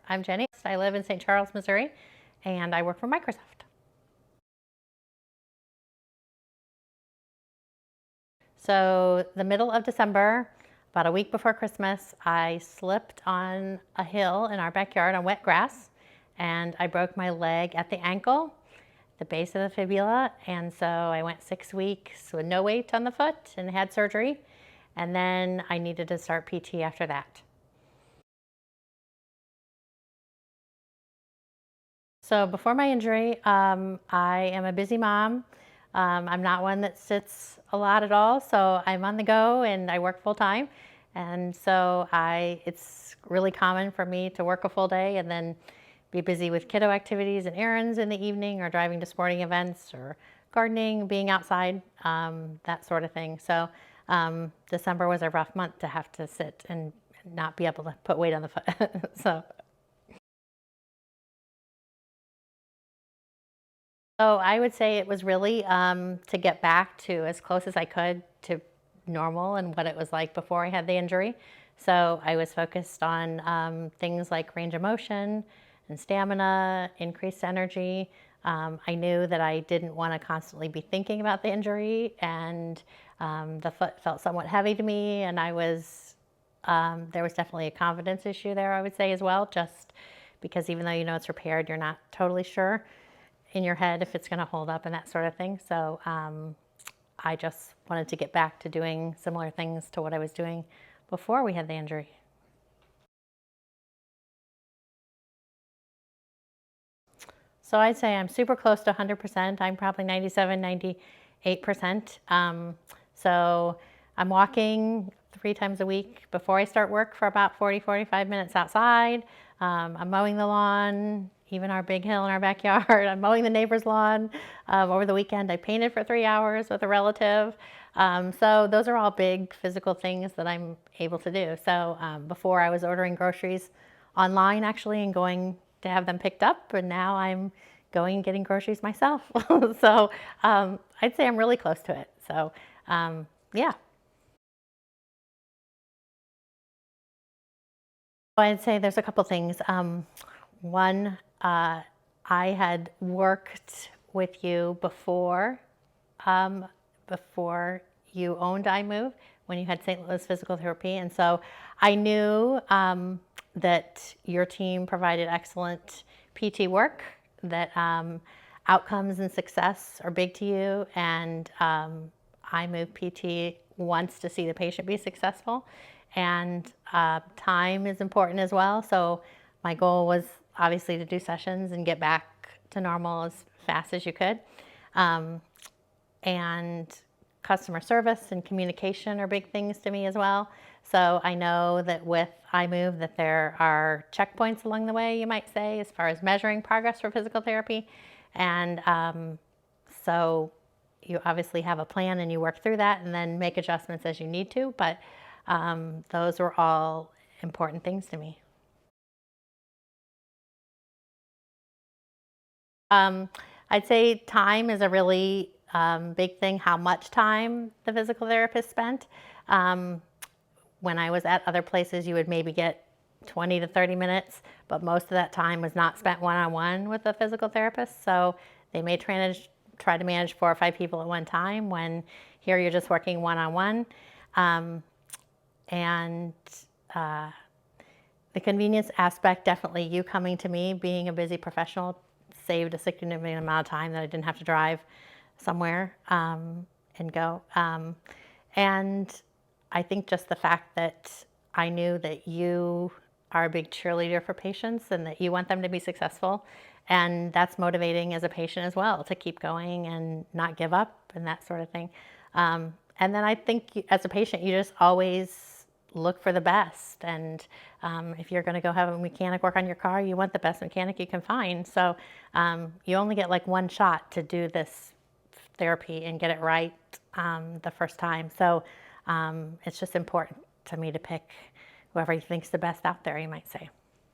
I'm Jenny. I live in St. Charles, Missouri, and I work for Microsoft. So the middle of December, about a week before Christmas, I slipped on a hill in our backyard on wet grass, and I broke my leg at the ankle, the base of the fibula, and so I went 6 weeks with no weight on the foot and had surgery, and then I needed to start PT after that. So before my injury, I am a busy mom. I'm not one that sits a lot at all, so I'm on the go and I work full time. And so it's really common for me to work a full day and then be busy with kiddo activities and errands in the evening or driving to sporting events or gardening, being outside, that sort of thing. So December was a rough month to have to sit and not be able to put weight on the foot. So I would say it was really to get back to as close as I could to normal and what it was like before I had the injury. So I was focused on things like range of motion and stamina, increased energy. I knew that I didn't want to constantly be thinking about the injury, and the foot felt somewhat heavy to me, and there was definitely a confidence issue there, I would say, as well, just because even though you know it's repaired, you're not totally sure in your head if it's going to hold up and that sort of thing. So I just wanted to get back to doing similar things to what I was doing before we had the injury. So I'd say I'm super close to 100%. I'm probably 97, 98%. So I'm walking 3 times a week before I start work for about 40, 45 minutes outside. I'm mowing the lawn, even our big hill in our backyard. I'm mowing the neighbor's lawn. Over the weekend, I painted for 3 hours with a relative. So those are all big physical things that I'm able to do. So before I was ordering groceries online actually and going to have them picked up, and now I'm going and getting groceries myself. So I'd say I'm really close to it. So yeah. I'd say there's a couple things. One, I had worked with you before you owned iMove, when you had St. Louis Physical Therapy. And so I knew that your team provided excellent PT work, that outcomes and success are big to you, and iMove PT wants to see the patient be successful. And time is important as well. So my goal was obviously to do sessions and get back to normal as fast as you could. And customer service and communication are big things to me as well. So I know that with iMove that there are checkpoints along the way, you might say, as far as measuring progress for physical therapy. And so you obviously have a plan and you work through that and then make adjustments as you need to. But those were all important things to me. I'd say time is a really big thing, how much time the physical therapist spent. When I was at other places, you would maybe get 20 to 30 minutes, but most of that time was not spent one-on-one with a physical therapist. So they may try to manage 4 or 5 people at one time, when here you're just working one-on-one. And the convenience aspect, definitely you coming to me, being a busy professional, saved a significant amount of time that I didn't have to drive somewhere and go. And I think just the fact that I knew that you are a big cheerleader for patients and that you want them to be successful. And that's motivating as a patient as well, to keep going and not give up and that sort of thing. And then I think as a patient, you just always look for the best. And if you're going to go have a mechanic work on your car, you want the best mechanic you can find. So you only get like one shot to do this therapy and get it right the first time. So it's just important to me to pick whoever you think's the best out there, you might say.